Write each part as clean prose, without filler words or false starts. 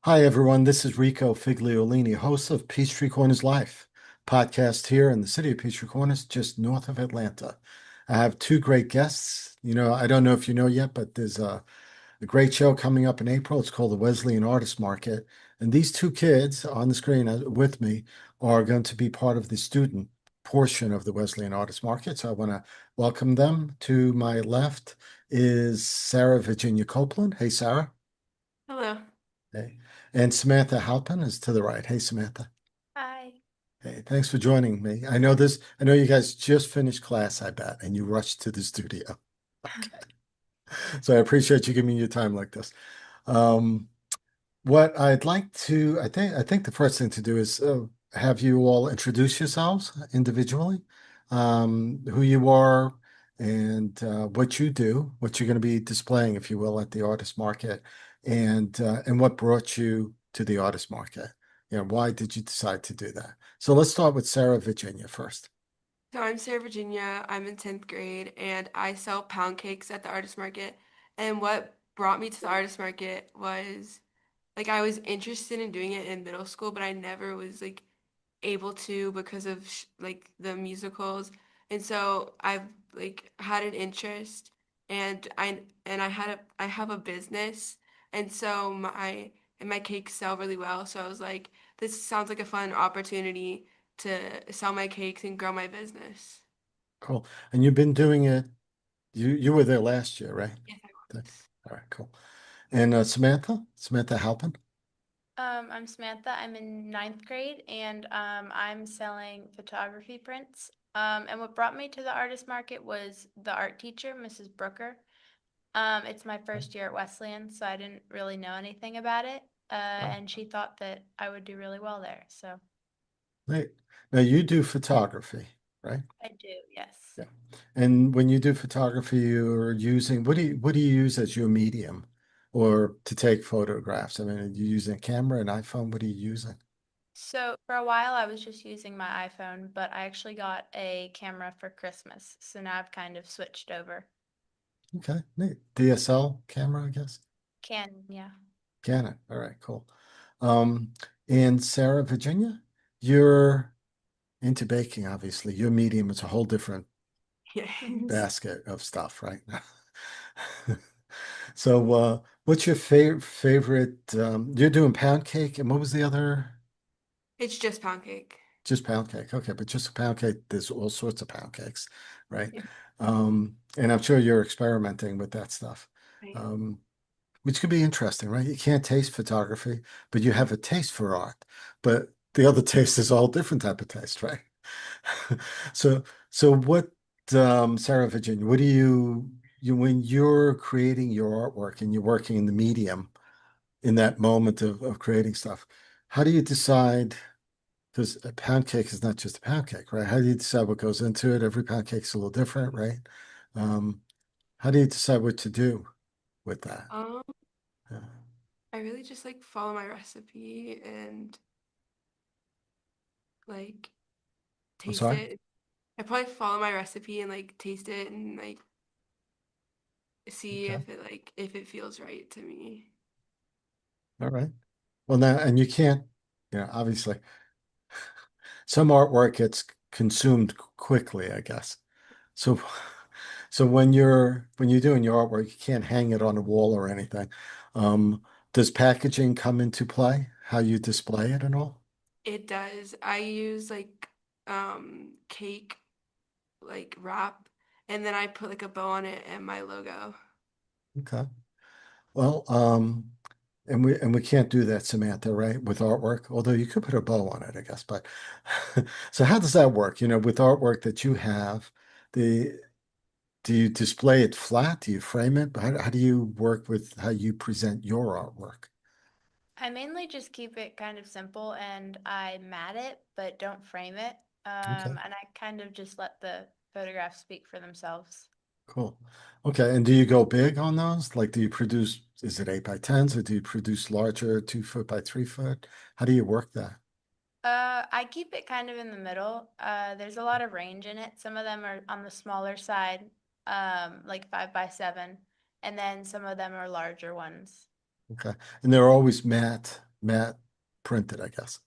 Hi, everyone. This is Rico Figliolini, host of Peachtree Corners Life, podcast here in the city of Peachtree Corners, just north of Atlanta. I have two great guests. I don't know if you know yet, but there's a great show coming up in April. It's called the Wesleyan Artist Market. And these two kids on the screen with me are going to be part of the student portion of the Wesleyan Artist Market. So I want to welcome them. To my left is Sarah Virginia Copeland. Hey, Sarah. Hello. Hey. And Samantha Halpin is to the right. Hey, Samantha. Hi. Hey, thanks for joining me. I know you guys just finished class, I bet, and you rushed to the studio. So I appreciate you giving me your time like this. Um, what I'd like to, I think the first thing to do is have you all introduce yourselves individually, who you are and what you do, what you're going to be displaying, if you will, at the artist market, and what brought you to the artist market. Why did you decide to do that? So let's start with Sarah Virginia first. So I'm Sarah Virginia. I'm in 10th grade and I sell pound cakes at the artist market. And what brought me to the artist market was I was interested in doing it in middle school, but I never was able to because of the musicals. And so I've had an interest and I have a business. And so my cakes sell really well. So I was like, this sounds like a fun opportunity to sell my cakes and grow my business. Cool. And you've been doing it, you were there last year, right? Yes, I All was. right, cool. And Samantha Halpin. I'm Samantha. I'm in ninth grade and I'm selling photography prints. And what brought me to the artist market was the art teacher, Mrs. Brooker. It's my first year at Wesleyan, so I didn't really know anything about it. And she thought that I would do really well there. So Right. Now you do photography, right? I do, yes. Yeah. And when you do photography, you're using what do you use as your medium or to take photographs? I mean, are you using a camera, an iPhone? What are you using? So for a while, I was just using my iPhone, but I actually got a camera for Christmas. So now I've kind of switched over. Okay, neat. DSL camera, I guess. Canon, yeah. Canon. All right, cool. Um, and Sarah, Virginia, you're into baking, obviously. Your medium is a whole different Yes. basket of stuff, right? So, what's your favorite? You're doing pound cake, and what was the other? It's just pound cake. Just pound cake. Okay, but just a pound cake. There's all sorts of pound cakes, right? Yeah, And I'm sure you're experimenting with that stuff, I am. um, which could be interesting, right? You can't taste photography, but you have a taste for art. But the other taste is all different type of taste, right? So, so what, Sarah Virginia, what do you when you're creating your artwork and you're working in the medium in that moment of creating stuff, how do you decide? Because a pound cake is not just a pound cake, right? How do you decide what goes into it? Every pound cake's a little different, right? Um, how do you decide what to do with that? Um, Yeah. I really just follow my recipe and like I'm taste sorry? it. I probably follow my recipe and taste it and see Okay. if it feels right to me. All right. Well, now, and you can't, obviously, some artwork gets consumed quickly, I guess. So, so when you're doing your artwork, you can't hang it on a wall or anything. Um, does packaging come into play? How you display it and all? It does. I use cake wrap and then I put a bow on it and my logo. Okay. Well, and we can't do that, Samantha, right? With artwork, although you could put a bow on it, I guess. But so how does that work? With artwork that you have, the do you display it flat? Do you frame it? How do you work with how you present your artwork? I mainly just keep it kind of simple and I mat it, but don't frame it. Okay, And I kind of just let the photographs speak for themselves. cool. Okay, and do you go big on those? Like, do you produce, is it 8x10s or do you produce larger 2 foot by 3 foot? How do you work that? I keep it kind of in the middle. There's a lot of range in it. Some of them are on the smaller side, like 5x7, and then some of them are larger ones. Okay, and they're always matte. matte printed, I guess.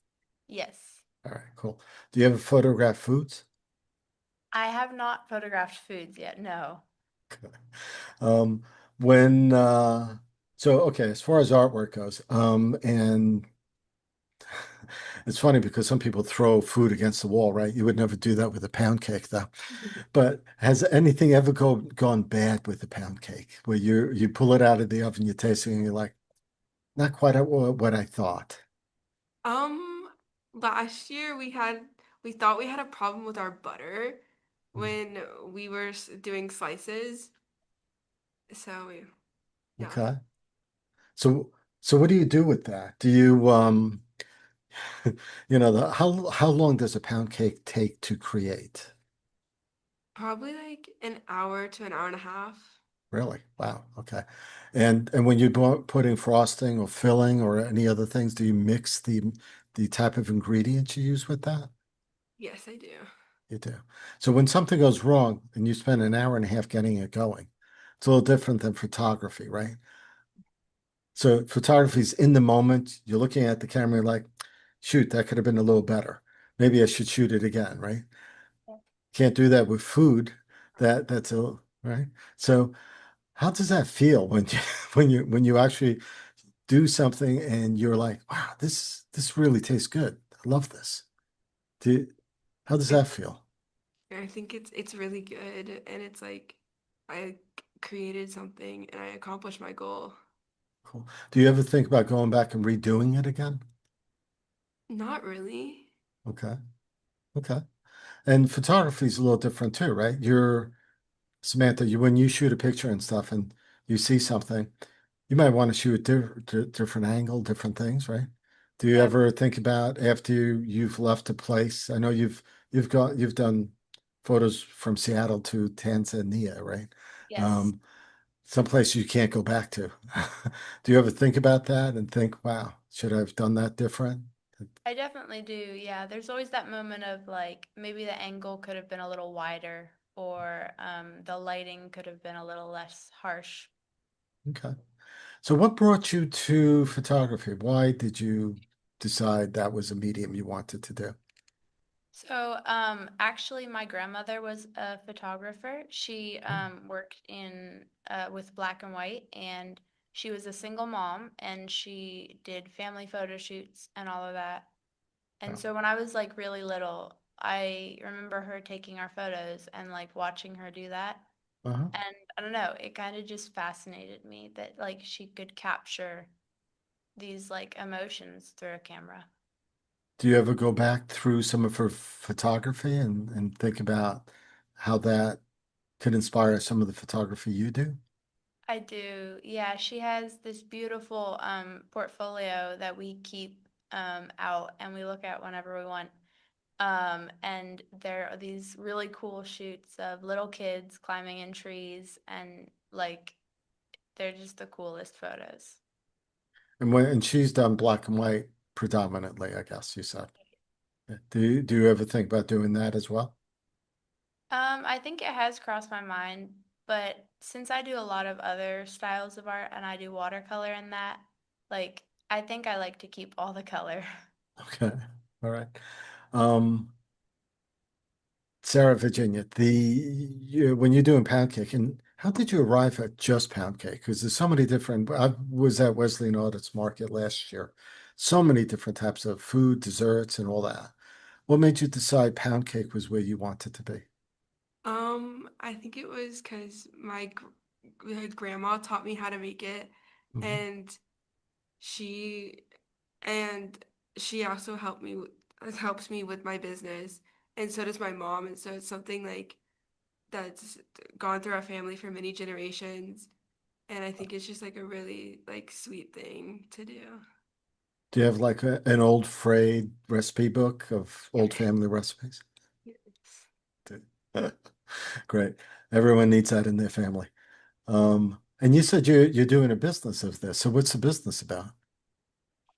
Yes. All right, cool. Do you ever photograph foods? I have not photographed foods yet, no. Um, when so okay, as far as artwork goes, and it's funny because some people throw food against the wall, right? You would never do that with a pound cake, though. But has anything ever gone bad with a pound cake where you pull it out of the oven, you taste it, and you're like, not quite what I thought. Um, Last year we thought we had a problem with our butter Mm. when we were doing slices. So yeah. Okay. So so what do you do with that? Do you how long does a pound cake take to create? Probably like an hour to an hour and a half. Really? Wow. Okay. And when you're putting frosting or filling or any other things, do you mix the type of ingredients you use with that? Yes, I do. You do. So when something goes wrong and you spend an hour and a half getting it going, it's a little different than photography, right? So photography is in the moment. You're looking at the camera, you're like, shoot, that could have been a little better. Maybe I should shoot it again, right? Can't do that with food. That's a right. So how does that feel when you when you actually do something and you're like, wow, this really tastes good. I love this. Do, how does I that feel? I think it's really good and it's like I created something and I accomplished my goal. Cool. Do you ever think about going back and redoing it again? Not really. Okay. Okay. And photography is a little different too, right? You're Samantha, when you shoot a picture and stuff and you see something, you might want to shoot different angle, different things, right? Do you Yep. ever think about after you've left a place? I know you've done photos from Seattle to Tanzania, right? Yes. Um, some place you can't go back to. Do you ever think about that and think, wow, should I have done that different? I definitely do. Yeah, there's always that moment of like maybe the angle could have been a little wider or the lighting could have been a little less harsh. Okay. So what brought you to photography? Why did you decide that was a medium you wanted to do? So, actually, my grandmother was a photographer. She Oh, worked in with black and white, and she was a single mom, and she did family photo shoots and all of that. And wow. so when I was like really little, I remember her taking our photos and like watching her do that. Uh-huh. And I don't know, it kind of just fascinated me that like she could capture these like emotions through a camera. Do you ever go back through some of her photography and think about how that could inspire some of the photography you do? I do. Yeah, she has this beautiful portfolio that we keep out and we look at whenever we want. And there are these really cool shoots of little kids climbing in trees and like they're just the coolest photos. And she's done black and white predominantly, I guess you said. Yeah. Do you ever think about doing that as well? I think it has crossed my mind, but since I do a lot of other styles of art and I do watercolor and that, like I think I like to keep all the color. Okay. All right. Um, Sarah, Virginia, when you're doing pound cake, and how did you arrive at just pound cake? Because there's so many different. I was at Wesleyan Artist Market last year. So many different types of food, desserts, and all that. What made you decide pound cake was where you wanted to be? I think it was because my grandma taught me how to make it, Mhm. and she and she also helps me with my business, and so does my mom, and so it's something like that's gone through our family for many generations, and I think it's just like a really like sweet thing to do. Do you have like an old frayed recipe book of Yeah. old family recipes? Yes. Great. Everyone needs that in their family. And you said you're doing a business of this. So what's the business about?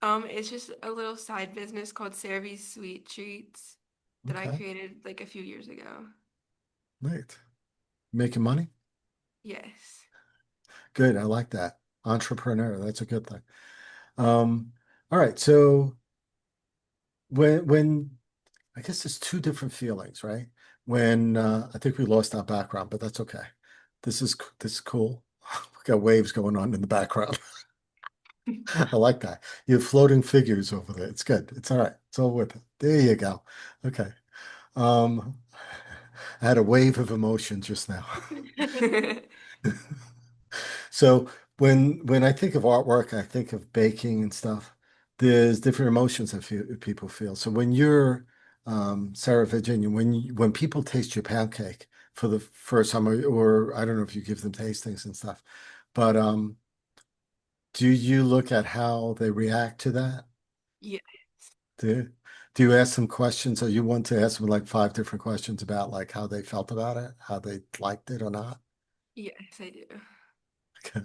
It's just a little side business called Servy's Sweet Treats that I Okay, created like a few years ago. great. Making money? Yes. Good. I like that. Entrepreneur. That's a good thing. Um, All right. So when I guess there's two different feelings, right? When I think we lost our background, but that's okay. This is cool. We got waves going on in the background. I like that. You have floating figures over there. It's good. It's all right. It's all worth it. There you go. Okay. Um, I had a wave of emotion just now. So when I think of artwork, I think of baking and stuff. There's different emotions that people feel. So when you're Sarah Virginia, when people taste your pound cake for the first time, or I don't know if you give them tastings and stuff, but do you look at how they react to that? Yeah. Do do you ask them questions? Or you want to ask them like five different questions about like how they felt about it, how they liked it or not? Yes, I do. Okay.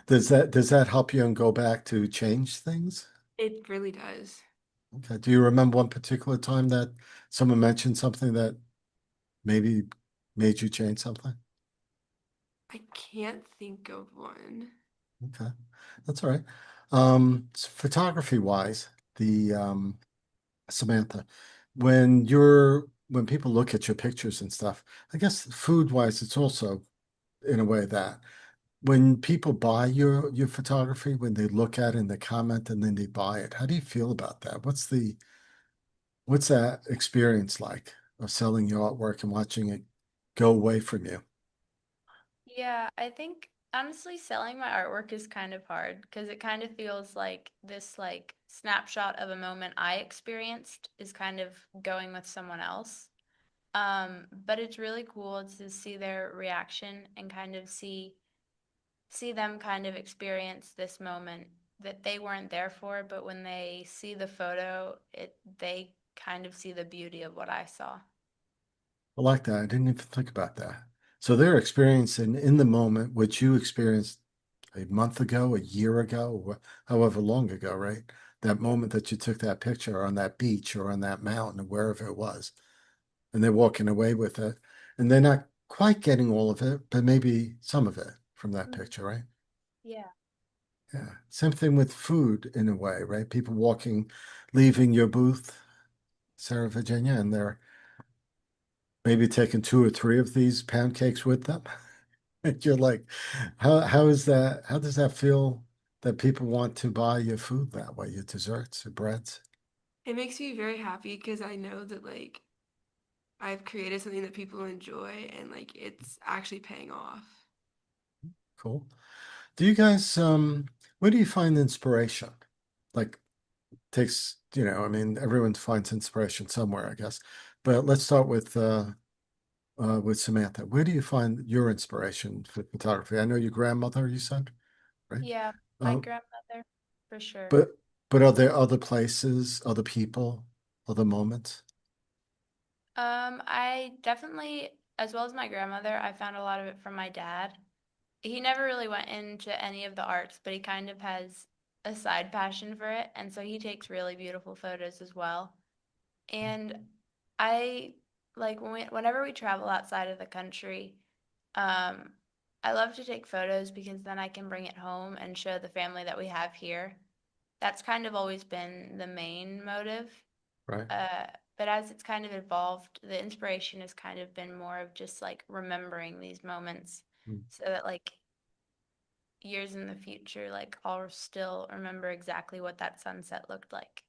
Does that help you and go back to change things? It really does. Okay. Do you remember one particular time that someone mentioned something that maybe made you change something? I can't think of one. Okay. That's all right. Photography wise, the Samantha, when people look at your pictures and stuff, I guess food wise, it's also in a way that when people buy your photography, when they look at it and they comment and then they buy it, how do you feel about that? What's that experience like of selling your artwork and watching it go away from you? Yeah, I think honestly selling my artwork is kind of hard because it kind of feels like this like snapshot of a moment I experienced is kind of going with someone else. But it's really cool to see their reaction and kind of see them kind of experience this moment that they weren't there for, but when they see the photo, they kind of see the beauty of what I saw. I like that. I didn't even think about that. So they're experiencing in the moment what you experienced a month ago, a year ago, however long ago, right? That Yeah. moment that you took that picture on that beach or on that mountain or wherever it was. And they're walking away with it. And they're not quite getting all of it, but maybe some of it from that Mhm. picture, right? Yeah. Yeah. Same thing with food in a way, right? People leaving your booth, Sarah, Virginia, and they're maybe taking two or three of these pound cakes with them. And you're like, how is that? How does that feel that people want to buy your food that way, your desserts, your breads? It makes me very happy because I know that like I've created something that people enjoy and like it's actually paying off. Cool. Do you guys where do you find inspiration? Like I mean, everyone finds inspiration somewhere, I guess. But let's start with Samantha. Where do you find your inspiration for photography? I know your grandmother, you said, right? Yeah, my Uh, grandmother, for sure. but but are there other places, other people, other moments? I definitely, as well as my grandmother, I found a lot of it from my dad. He never really went into any of the arts, but he kind of has a side passion for it, and so he takes really beautiful photos as well. And I like whenever we travel outside of the country, um, I love to take photos because then I can bring it home and show the family that we have here. That's kind of always been the main motive. Right. Uh, but as it's kind of evolved, the inspiration has kind of been more of just like remembering these moments Mm. so that like years in the future, like I'll still remember exactly what that sunset looked like.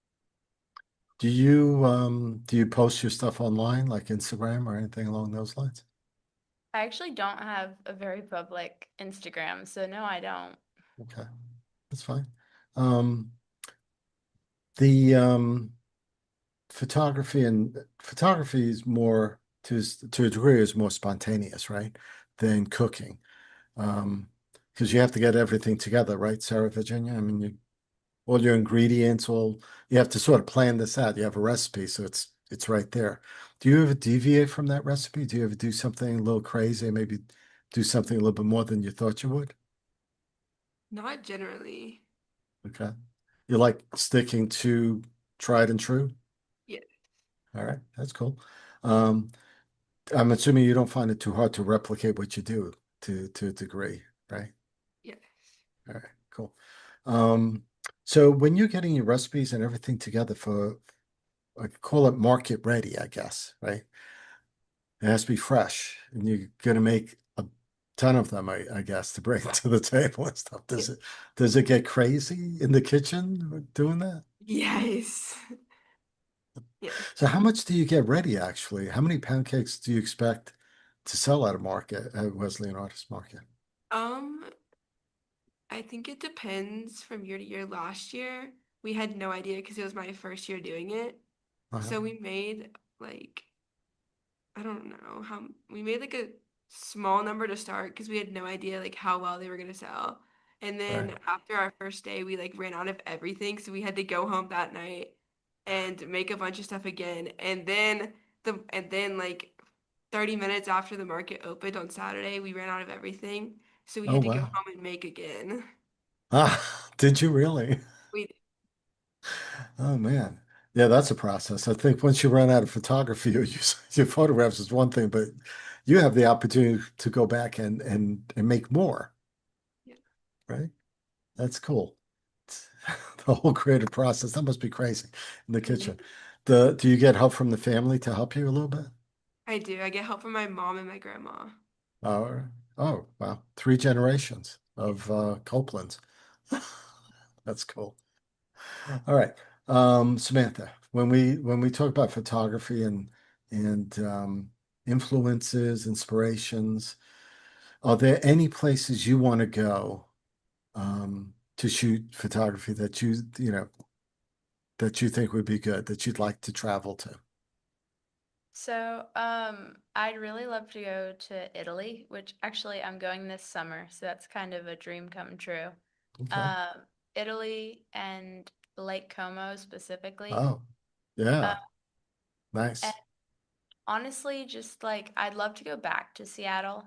Do you post your stuff online like Instagram or anything along those lines? I actually don't have a very public Instagram, so no, I don't. Okay, that's fine. Um, the photography is more to a degree is more spontaneous, right? Than cooking. Um, because you have to get everything together, right, Sarah, Virginia? I mean, all your ingredients, all you have to sort of plan this out. You have a recipe, so it's right there. Do you ever deviate from that recipe? Do you ever do something a little crazy, maybe do something a little bit more than you thought you would? Not generally. Okay. You like sticking to tried and true? Yeah. All right, that's cool. Um, I'm assuming you don't find it too hard to replicate what you do to a degree, right? Yes. All right, cool. Um, So when you're getting your recipes and everything together for, I call it market ready, I guess, right? It has to be fresh, and you're gonna make a ton of them, I guess, to bring to the table and stuff. Does it get crazy in the kitchen doing that? Yes. Yes. So how much do you get ready actually? How many pound cakes do you expect to sell at a market at Wesleyan Artist Market? Um, I think it depends from year to year. Last year, we had no idea because it was my first year doing it. Uh-huh. So we made like I don't know how we made like a small number to start because we had no idea like how well they were gonna sell. And Right. then after our first day, we like ran out of everything, so we had to go home that night and make a bunch of stuff again. And then like 30 minutes after the market opened on Saturday, we ran out of everything, so we Oh had to go wow. home and make again. Ah, did you really? We Oh man. Yeah, that's a process. I think once you run out of photography, your photographs is one thing, but you have the opportunity to go back and make more, yeah. right? That's cool. The whole creative process, that must be crazy in the Mhm. kitchen. Do you get help from the family to help you a little bit? I do. I get help from my mom and my grandma. Uh, oh, wow. Three generations Yeah. of Copelands. That's cool. All right. Samantha, when we talk about photography and influences, inspirations, are there any places you want to go to shoot photography that you think would be good, that you'd like to travel to? So, I'd really love to go to Italy, which actually I'm going this summer, so that's kind of a dream come true. Okay. Um, Italy and Lake Como specifically. Oh, Uh, yeah. and Nice. honestly, just like I'd love to go back to Seattle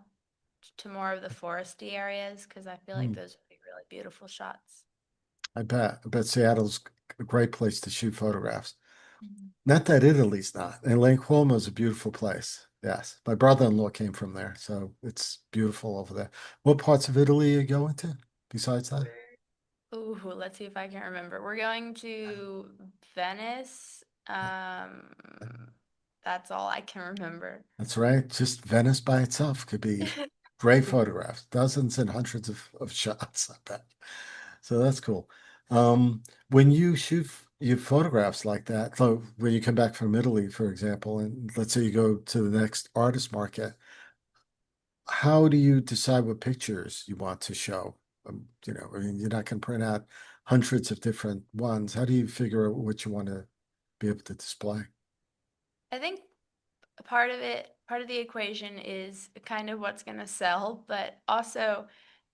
to more of the foresty areas because I feel like Hmm. those would be really beautiful shots. I bet. I bet Seattle's a great place to shoot photographs. Mhm. Not that Italy's not. And Lake Como is a beautiful place. Yes. My brother-in-law came from there, so it's beautiful over there. What parts of Italy are you going to besides that? Ooh, let's see if I can remember. We're going to Venice. That's all I can remember. That's right. Just Venice by itself could be great photographs, dozens and hundreds of shots, I bet. So that's cool. When you shoot your photographs like that, so when you come back from Italy, for example, and let's say you go to the next artist market, how do you decide what pictures you want to show? I mean, you're not going to print out hundreds of different ones. How do you figure out what you want to be able to display? I think a part of it, part of the equation is kind of what's going to sell, but also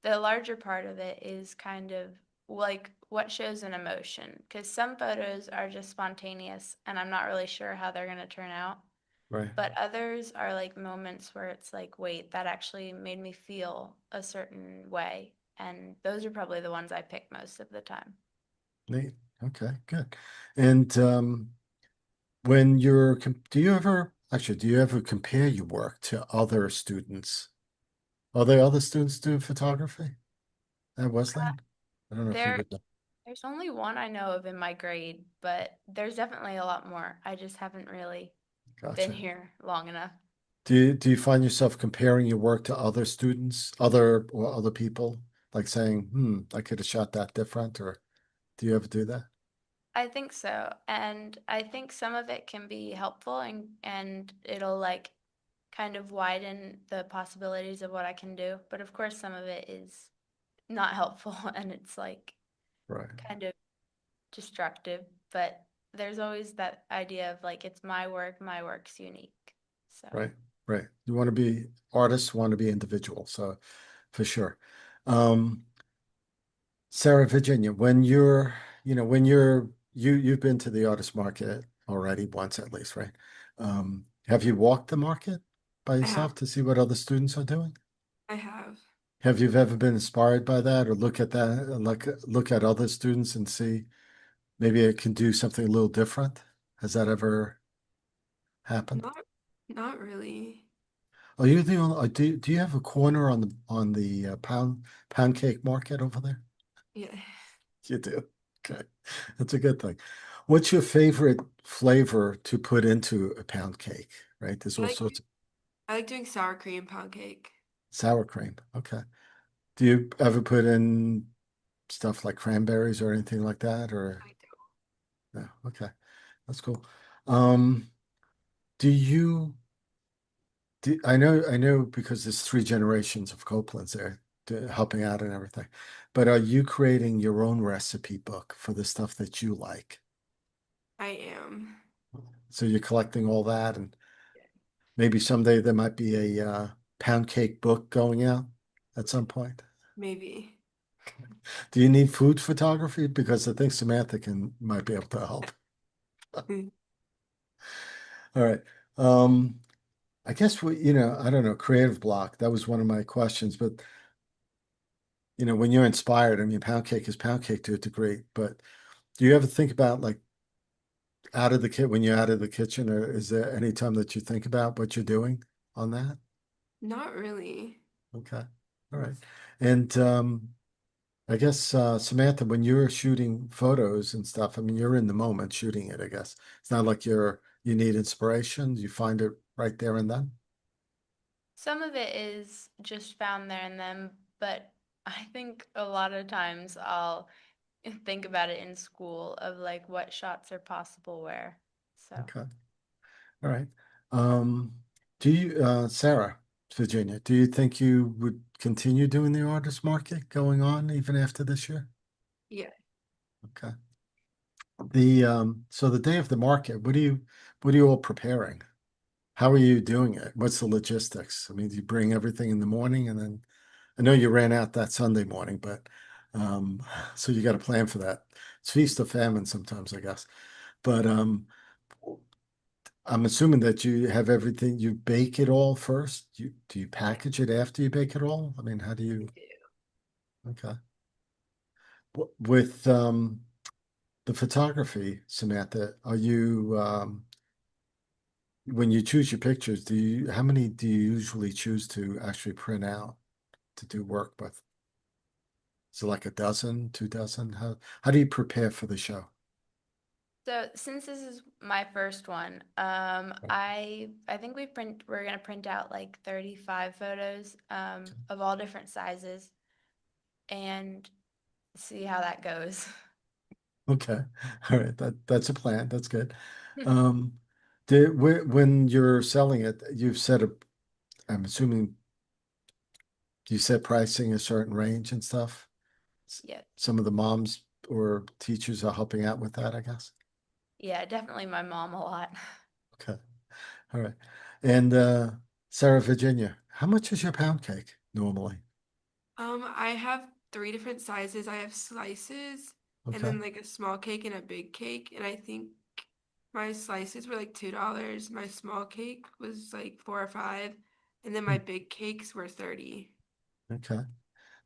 the larger part of it is kind of like what shows an emotion. Because some photos are just spontaneous and I'm not really sure how they're going to turn out. Right. But others are like moments where it's like, wait, that actually made me feel a certain way. And those are probably the ones I pick most of the time. Neat. Okay, good. And when do you ever compare your work to other students? Are there other students doing photography at Wesleyan? I don't know if you There, would know. there's only one I know of in my grade, but there's definitely a lot more. I just haven't really been Gotcha. here long enough. Do you find yourself comparing your work to other students, other people, like saying, I could have shot that different, or do you ever do that? I think so. And I think some of it can be helpful and it'll like kind of widen the possibilities of what I can do. But of course some of it is not helpful and it's like Right, kind of destructive, but there's always that idea of like it's my work's unique. So right, right. You want to be artists, want to be individual, so for sure. Um, Sarah, Virginia, when you've been to the artist market already once at least, right? Have you walked the market by I have. yourself to see what other students are doing? I have. Have you ever been inspired by that or look at that, look at other students and see maybe it can do something a little different? Has that ever happened? Not not really. Are you the only, do you have a corner on the pound cake market over there? Yeah. You do. Okay, that's a good thing. What's your favorite flavor to put into a pound cake? Right, there's I all like sorts of I like doing sour cream pound cake. sour cream. Okay. Do you ever put in stuff like cranberries or anything like that? Or I don't. no? Okay, that's cool. Um, do you I know because there's three generations of Copelands there helping out and everything, but are you creating your own recipe book for the stuff that you like? I am. So you're collecting all that, and maybe someday there might be a pound cake book going out at some point. Maybe. Do you need food photography? Because I think Samantha can might be able to help. All right. Um, I guess I don't know, creative block. That was one of my questions, but when you're inspired, I mean, pound cake is pound cake to a degree, but do you ever think about like out of the kit when you're out of the kitchen, or is there any time that you think about what you're doing on that? Not really. Okay. All right. And I guess Samantha, when you're shooting photos and stuff, I mean, you're in the moment shooting it, I guess. It's not like you need inspiration. You find it right there and then. Some of it is just found there and then, but I think a lot of times I'll think about it in school of like what shots are possible where. So. Okay. All right. Um, Sarah, Virginia, do you think you would continue doing the artist market going on even after this year? Yeah. Okay. So the day of the market, what are you all preparing? How are you doing it? What's the logistics? I mean, do you bring everything in the morning and then I know you ran out that Sunday morning, but um, so you got to plan for that. It's feast or famine sometimes, I guess. But I'm assuming that you have everything, you bake it all first. Do you package it after you bake it all? I mean, how do I you? do. Okay. With the photography, Samantha, are you when you choose your pictures, how many do you usually choose to actually print out to do work with? Is it like a dozen, 2 dozen? How do you prepare for the show? So since this is my first one, I think we're gonna print out like 35 photos of all different sizes and see how that goes. Okay. All right. That's a plan. That's good. Um, when you're selling it, I'm assuming you set pricing a certain range and stuff. Yeah, Some of the moms or teachers are helping out with that, I guess. yeah, definitely my mom a lot. Okay. All right. And Sarah, Virginia, how much is your pound cake normally? I have three different sizes. I have slices and Okay. then like a small cake and a big cake. And I think my slices were like $2. My small cake was like 4 or 5. And then Hmm. my big cakes were 30. Okay.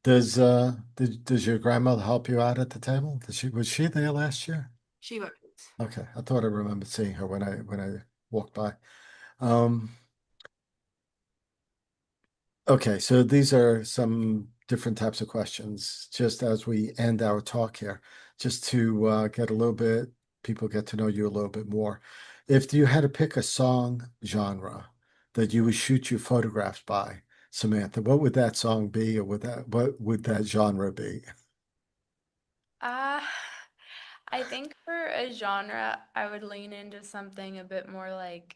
Does your grandmother help you out at the table? Was she there last year? She was. Okay. I thought I remembered seeing her when I walked by. Um, okay, so these are some different types of questions, just as we end our talk here, just to get a little bit, people get to know you a little bit more. If you had to pick a song genre that you would shoot your photographs by, Samantha, what would that song be, or what would that genre be? Uh, I think for a genre, I would lean into something a bit more like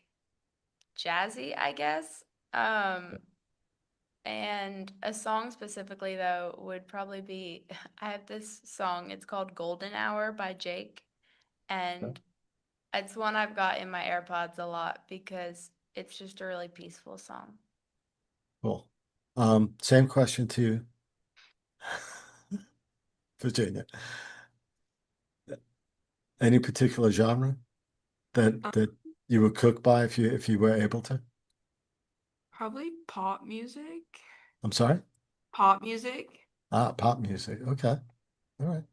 jazzy, I guess. Um, and a song specifically though would probably be I have this song, it's called Golden Hour by Jake, and it's one I've got in my AirPods a lot because it's just a really peaceful song. Cool. Same question to Virginia. Any particular genre that Um, that you would cook by if you were able to? Probably pop music. I'm sorry? Pop music. Ah, pop music. Okay. All right.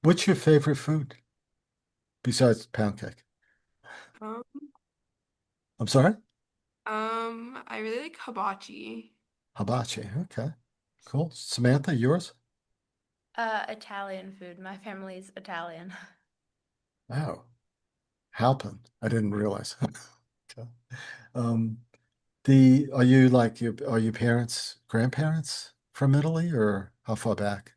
What's your favorite food besides pound cake? Um, I'm sorry? I really like hibachi. Hibachi. Okay. Cool. Samantha, yours? Italian food. My family's Italian. Oh, Halpin. I didn't realize. Okay. Um, are you like are your parents, grandparents from Italy or how far back?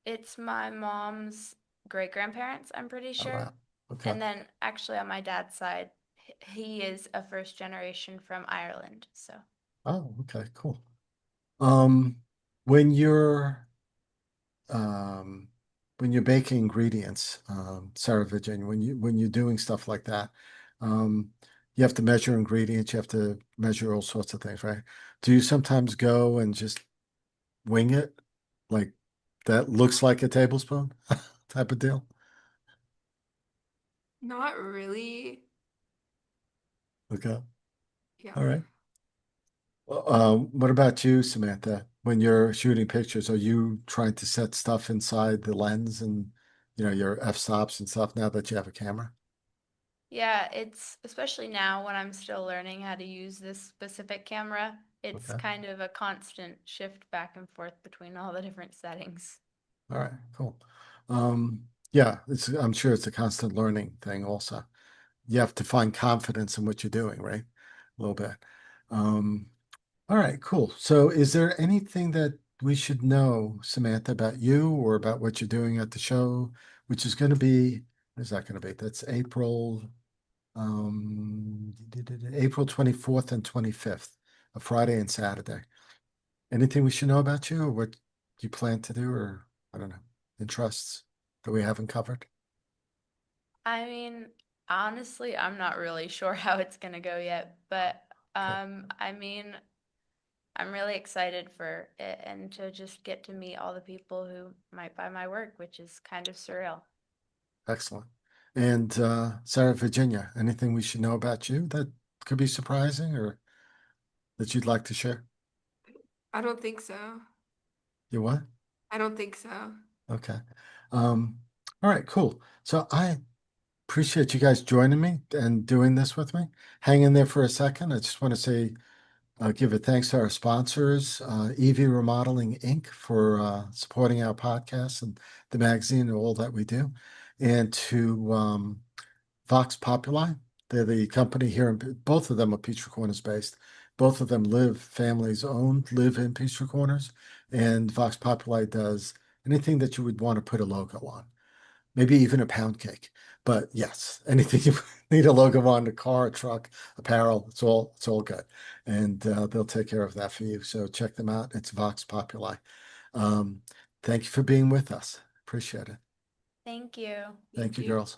It's my mom's great grandparents, I'm pretty Oh, sure. wow. Okay. And then actually on my dad's side, he is a first generation from Ireland. So Oh, okay, cool. Um, when you're um when you're baking ingredients, Sarah Virginia, when you're doing stuff like that, um, you have to measure ingredients, you have to measure all sorts of things, right? Do you sometimes go and just wing it? Like that looks like a tablespoon type of deal? Not really. Okay. Yeah. All right. Well, what about you, Samantha? When you're shooting pictures, are you trying to set stuff inside the lens and, your f-stops and stuff now that you have a camera? yeah, it's especially now when I'm still learning how to use this specific camera, it's Okay. kind of a constant shift back and forth between all the different settings. All right, cool. Yeah, I'm sure it's a constant learning thing also. You have to find confidence in what you're doing, right? A little bit. Um, all right, cool. So is there anything that we should know, Samantha, about you or about what you're doing at the show, which is going to be, what is that going to be? That's April 24th and 25th, a Friday and Saturday. Anything we should know about you or what you plan to do or I don't know, interests that we haven't covered? I mean, honestly, I'm not really sure how it's gonna go yet, but Okay, I mean, I'm really excited for it and to just get to meet all the people who might buy my work, which is kind of surreal. excellent. And Sarah, Virginia, anything we should know about you that could be surprising or that you'd like to share? I don't think so. You what? I don't think so. Okay. Um, all right, cool. So I appreciate you guys joining me and doing this with me. Hang in there for a second. I just want to say, give a thanks to our sponsors, EV Remodeling Inc. for supporting our podcast and the magazine and all that we do, and to Vox Populi. They're the company here, both of them are Peachtree Corners based. Both of them families owned, live in Peachtree Corners, and Vox Populi does anything that you would want to put a logo on, maybe even a pound cake. But yes, anything you need a logo on, a car, a truck, apparel, it's all good. And they'll take care of that for you. So check them out. It's Vox Populi. Um, thank you for being with us. Appreciate it. Thank you. Thank Thank you, you. girls.